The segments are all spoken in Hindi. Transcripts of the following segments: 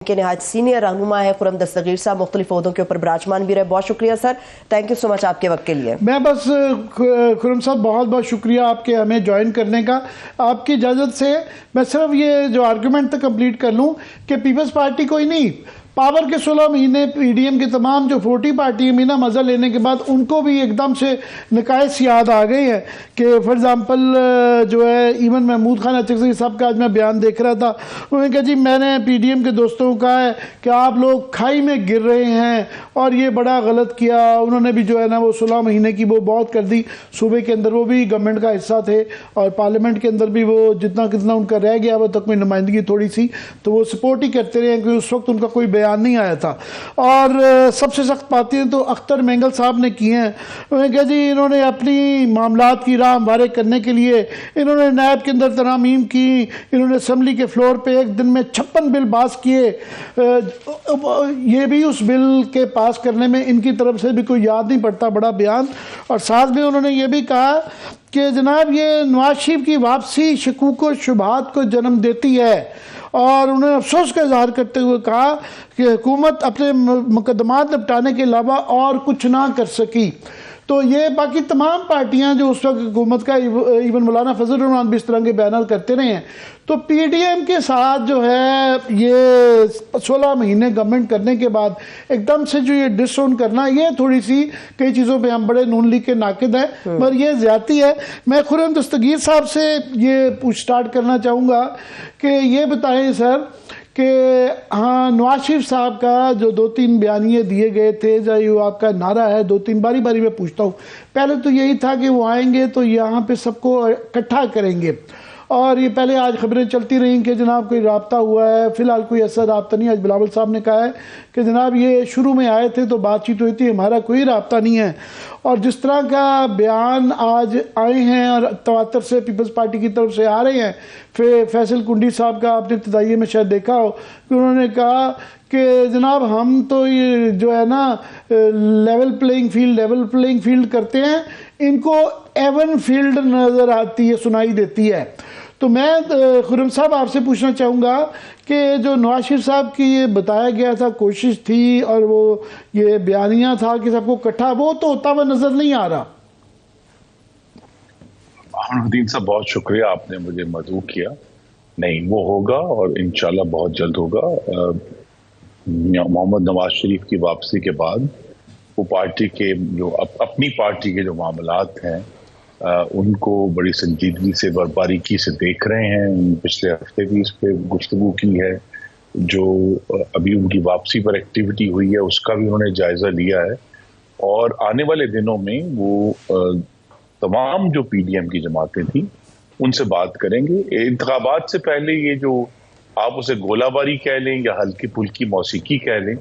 के नहायत सीनियर रहनुमा है खुर्रम दस्तगीर साहब, मुख्तलिफ ओहदों के ऊपर विराजमान भी रहे। बहुत शुक्रिया sir, thank you so much आपके वक्त के लिए। मैं बस खुर्रम साहब बहुत बहुत शुक्रिया आपके हमें ज्वाइन करने का। आपकी इजाज़त से मैं सिर्फ ये जो आर्गूमेंट तक कंप्लीट कर लूँ कि पीपल्स पार्टी को ही नहीं, पावर के 16 महीने पीडीएम के तमाम जो 40 पार्टी मीना मज़ा लेने के बाद उनको भी एकदम से नकाइस याद आ गए हैं कि फॉर एग्ज़ाम्पल जो है इवन महमूद खान अचकज़ई साहब का आज मैं बयान देख रहा था, उन्होंने कहा जी मैंने पीडीएम के दोस्तों को कहा है कि आप लोग खाई में गिर रहे हैं और ये बड़ा गलत किया। उन्होंने भी जो है ना वो 16 महीने की वो बहुत कर दी। सूबे के अंदर वो भी गवर्नमेंट का हिस्सा थे और पार्लियामेंट के अंदर भी वो जितना कितना उनका रह गया वो तक कोई नुमाइंदगी थोड़ी सी, तो वो सपोर्ट ही करते रहे क्योंकि उस वक्त उनका कोई बयान नहीं आया था। और सबसे सख्त बातें तो अख्तर मेंगल साहब ने की हैं। उन्होंने कहा जी इन्होंने अपनी मामलात की राह हमवारे करने के लिए इन्होंने नैब के अंदर तरामीम की, इन्होंने असम्बली के फ्लोर पे एक दिन में 56 बिल पास किए। ये भी उस बिल के पास करने में इनकी तरफ से भी कोई याद नहीं पड़ता, बड़ा बयान। और साथ में उन्होंने ये भी कहा कि जनाब ये नवाज शरीफ की वापसी शकूक व शुबहात को जन्म देती है और उन्होंने अफसोस का इजहार करते हुए कहा कि हुकूमत अपने मुकदमात निपटाने के अलावा और कुछ ना कर सकी। तो ये बाकी तमाम पार्टियां जो उस वक्त हुकूमत का इवन मौलाना फजल रहमान भी इस तरह के बयान करते रहे हैं। तो पीडीएम के साथ जो है ये 16 महीने गवर्नमेंट करने के बाद एकदम से जो ये डिसोन करना, ये थोड़ी सी कई चीज़ों पे हम बड़े नून लीग के नाकिद हैं पर ये ज्यादती है। मैं खुर्रम दस्तगीर साहब से ये पूछ स्टार्ट करना चाहूँगा कि ये बताएं सर कि हाँ नवाज शरीफ साहब का जो 2-3 बयानिए दिए गए थे, जो ये आपका नारा है 2-3 बारी बारी मैं पूछता हूँ। पहले तो यही था कि वो आएंगे तो यहाँ पे सबको इकट्ठा करेंगे और ये पहले आज खबरें चलती रहीं कि जनाब कोई राब्ता हुआ है, फिलहाल कोई ऐसा राब्ता नहीं। आज बिलावल साहब ने कहा है कि जनाब ये शुरू में आए थे तो बातचीत हुई थी, हमारा कोई राब्ता नहीं है। और जिस तरह का बयान आज आए हैं और तवातर से पीपल्स पार्टी की तरफ से आ रहे हैं, फैसल कुंडी साहब का आपने इब्तिदाई में शायद देखा हो कि उन्होंने कहा कि जनाब हम तो ये जो है ना लेवल प्लेइंग फील्ड करते हैं, इनको एवन फील्ड नज़र आती है, सुनाई देती है। तो मैं खुर्रम साहब आपसे पूछना चाहूँगा कि जो नवाज शरीफ साहब की ये बताया गया था कोशिश थी और वो ये बयानिया था कि सबको इकट्ठा, वो तो होता हुआ नजर नहीं आ रहा। अहमदुद्दीन साहब बहुत शुक्रिया, आपने मुझे मदऊ किया। नहीं वो होगा और इंशाल्लाह बहुत जल्द होगा। मोहम्मद नवाज शरीफ की वापसी के बाद वो पार्टी के जो अपनी पार्टी के जो मामलात हैं उनको बड़ी संजीदगी से बारीकी से देख रहे हैं। पिछले हफ्ते भी इस पर गुफ्तगू की है। जो अभी उनकी वापसी पर एक्टिविटी हुई है उसका भी उन्होंने जायजा लिया है और आने वाले दिनों में वो तमाम जो पीडीएम की जमातें थी उनसे बात करेंगे। इंतखाबात से पहले ये जो आप उसे गोलाबारी कह लें या हल्की फुल्की मौसीकी कह लें,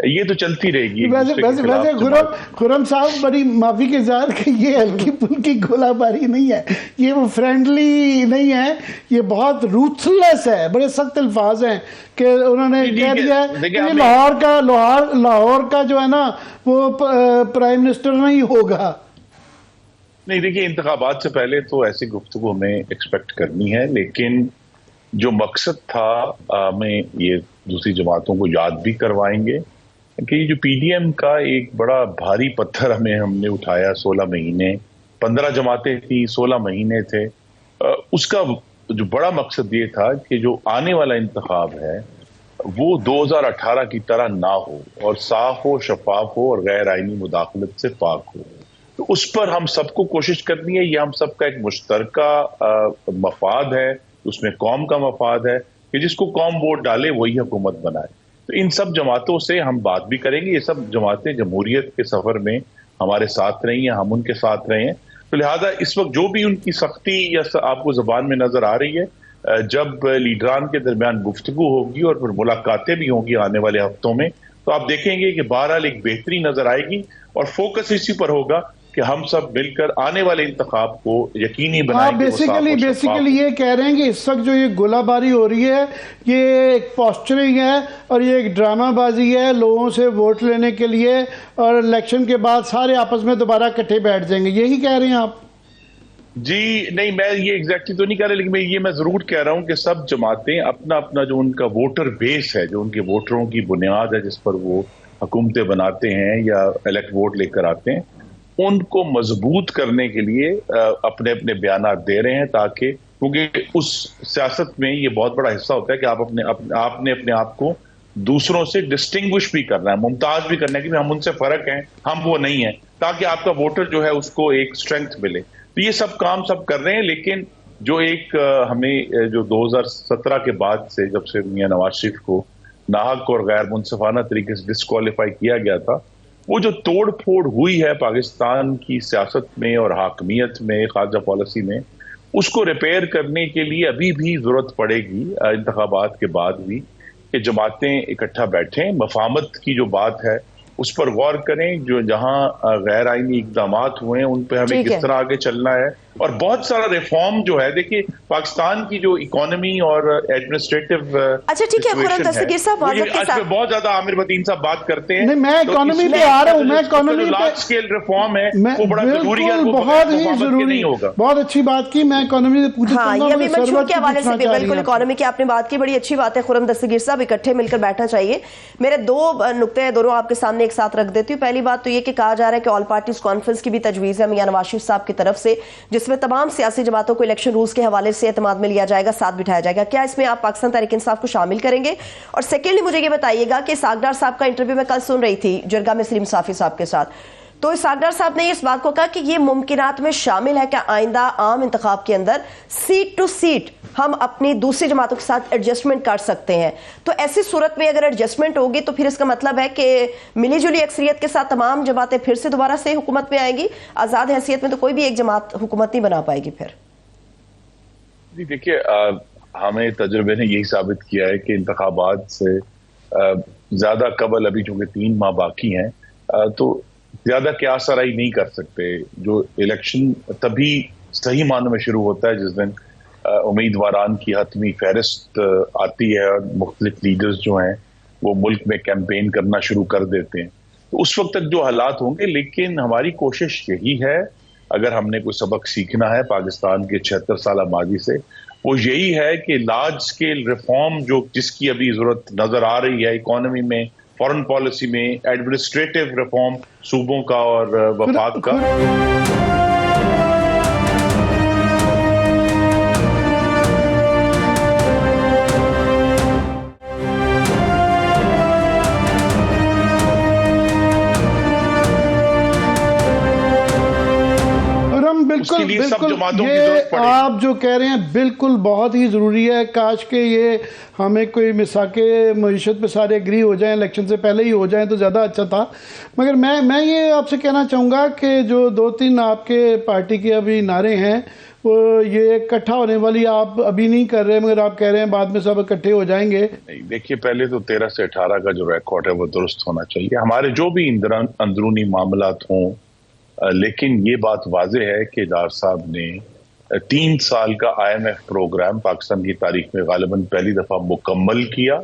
ये तो चलती रहेगी। वैसे खुर्रम साहब बड़ी माफी के साथ कि ये हल्की फुल्की गोलाबारी नहीं है, ये वो फ्रेंडली नहीं है, ये बहुत रूथलेस है। बड़े सख्त अल्फाज हैं कि उन्होंने कह दिया कि लाहौर का जो है ना वो प्राइम मिनिस्टर नहीं होगा। नहीं देखिए, इंतखाबात से पहले तो ऐसी गुफ्तगू हमें एक्सपेक्ट करनी है, लेकिन जो मकसद था में ये दूसरी जमातों को याद भी करवाएंगे कि जो पीडीएम का एक बड़ा भारी पत्थर हमने उठाया। 16 महीने 15 जमातें थी, 16 महीने थे। उसका जो बड़ा मकसद ये था कि जो आने वाला इंतखाब है वो 2018 की तरह ना हो और साफ हो, शफाफ हो और गैर आईनी मुदाखलत से पाक हो। तो उस पर हम सबको कोशिश करनी है। ये हम सबका एक मुश्तरका मफाद है, उसमें कौम का मफाद है कि जिसको कौम वोट डाले वही हुकूमत बनाए। तो इन सब जमातों से हम बात भी करेंगे। ये सब जमातें जमहूरियत के सफर में हमारे साथ रही हैं, हम उनके साथ रहे हैं। तो लिहाजा इस वक्त जो भी उनकी सख्ती या आपको जबान में नजर आ रही है, जब लीडरान के दरमियान गुफ्तगू होगी और फिर मुलाकातें भी होंगी आने वाले हफ्तों में, तो आप देखेंगे कि बहरहाल एक बेहतरी नजर आएगी और फोकस इसी पर होगा कि हम सब मिलकर आने वाले इंतखाब को यकीनी बनाएं। बेसिकली ये कह रहे हैं कि इस वक्त जो ये गोलाबारी हो रही है ये एक पोस्चरिंग है और ये एक ड्रामाबाजी है लोगों से वोट लेने के लिए, और इलेक्शन के बाद सारे आपस में दोबारा इकट्ठे बैठ जाएंगे, यही कह रहे हैं आप? जी नहीं, मैं ये एग्जैक्टली तो नहीं कह रहा, लेकिन मैं जरूर कह रहा हूं कि सब जमातें अपना अपना जो उनका वोटर बेस है, जो उनके वोटरों की बुनियाद है जिस पर वो हुकूमतें बनाते हैं या इलेक्ट वोट लेकर आते हैं, उनको मजबूत करने के लिए अपने अपने बयान दे रहे हैं, ताकि क्योंकि उस सियासत में ये बहुत बड़ा हिस्सा होता है कि आपने अपने आप को दूसरों से डिस्टिंग्विश भी करना है, मुमताज भी करना है कि हम उनसे फर्क हैं, हम वो नहीं है, ताकि आपका वोटर जो है उसको एक स्ट्रेंथ मिले। तो ये सब काम सब कर रहे हैं, लेकिन जो एक हमें जो 2017 के बाद से, जब से मियां नवाज शरीफ को नाहक और गैर मुनसिफाना तरीके से डिस्क्वालीफाई किया गया था, वो जो तोड़ फोड़ हुई है पाकिस्तान की सियासत में और हाकमियत में, खारजा पॉलिसी में, उसको रिपेयर करने के लिए अभी भी जरूरत पड़ेगी इंतखाबात के बाद भी कि जमातें इकट्ठा बैठें, मफाहमत की जो बात है उस पर गौर करें, जो जहां गैर आईनी इकदाम हुए हैं उन पे हमें किस तरह आगे चलना है, और बहुत सारा रिफॉर्म जो है, देखिए पाकिस्तान की जो इकोनॉमी और एडमिनिस्ट्रेटिव अच्छा ठीक है खुर्रम दस्तगीर साहब, आज बहुत ज्यादा आमिर मतीन साहब बात करते हैं। नहीं, मैं इकोनॉमी पे आ रहा हूँ, मैं इकोनॉमी लार्ज स्केल रिफॉर्म है वो बड़ा जरूरी है, बहुत ही जरूरी नहीं होगा। बहुत अच्छी बात की, मैं इकोनॉमी से पूछना चाहूंगा। ये अभी मंशूर के हवाले से बिल्कुल इकोनॉमी की आपने बात की, बड़ी अच्छी बात है खुर्रम दस्तगीर साहब, इकट्ठे मिलकर बैठना चाहिए। मेरे दो नुक्ते हैं, दोनों आपके सामने एक साथ रख देती हूँ। पहली बात तो ये कि कहा जा रहा है कि ऑल पार्टीज कॉन्फ्रेंस की भी तजवीज है मियां नवाज शरीफ साहब की तरफ से, जिसमें तमाम सियासी जमातों को इलेक्शन रूल्स के हवाले से एतमाद में लिया जाएगा, साथ बिठाया जाएगा। क्या इसमें आप पाकिस्तान तहरीक इंसाफ को शामिल करेंगे? और सेकेंडली मुझे ये बताइएगा कि सागदार साहब का इंटरव्यू मैं कल सुन रही थी जरगा में सलीम साफी साहब के साथ, तो सागदार साहब ने इस बात को कहा कि ये मुमकिनात में शामिल है कि आइंदा आम इंतखाब के अंदर सीट टू सीट हम अपनी दूसरी जमातों के साथ एडजस्टमेंट कर सकते हैं। तो ऐसी सूरत में अगर एडजस्टमेंट होगी तो फिर इसका मतलब है कि मिली जुली अक्सरियत के साथ तमाम जमातें फिर से दोबारा से हुकूमत में आएंगी, आजाद हैसियत में तो कोई भी एक जमात हुकूमत नहीं बना पाएगी फिर। जी देखिए, हमें तजुर्बे ने यही साबित किया है कि इंतखाबात से ज्यादा कबल अभी चूंकि 3 माह बाकी हैं, तो ज्यादा क्यास आराई नहीं कर सकते। जो इलेक्शन तभी सही मानों में शुरू होता है जिस दिन उम्मीदवारान की हतमी फहरिस्त आती है और मुख्तलिफ लीडर्स जो हैं वो मुल्क में कैंपेन करना शुरू कर देते हैं, तो उस वक्त तक जो हालात होंगे। लेकिन हमारी कोशिश यही है, अगर हमने कोई सबक सीखना है पाकिस्तान के 76 साल माजी से, वो यही है कि लार्ज स्केल रिफॉर्म जिसकी अभी जरूरत नजर आ रही है इकोनॉमी में, फॉरेन पॉलिसी में, एडमिनिस्ट्रेटिव रिफॉर्म सूबों का और वफाक का। बिल्कुल बिल्कुल, ये आप जो कह रहे हैं बिल्कुल बहुत ही ज़रूरी है। काश के ये हमें कोई मिसाके मईशत पे सारे एग्री हो जाएं, इलेक्शन से पहले ही हो जाएं तो ज़्यादा अच्छा था। मगर मैं ये आपसे कहना चाहूँगा कि जो 2-3 आपके पार्टी के अभी नारे हैं वो ये इकट्ठा होने वाली आप अभी नहीं कर रहे, मगर आप कह रहे हैं बाद में सब इकट्ठे हो जाएंगे। देखिए, पहले तो 13 से 18 का जो रिकॉर्ड है वो दुरुस्त होना चाहिए, हमारे जो भी अंदरूनी मामलात हों। लेकिन ये बात वाज़ेह है कि डार साहब ने 3 साल का IMF प्रोग्राम पाकिस्तान की तारीख में गालिबन पहली दफा मुकम्मल किया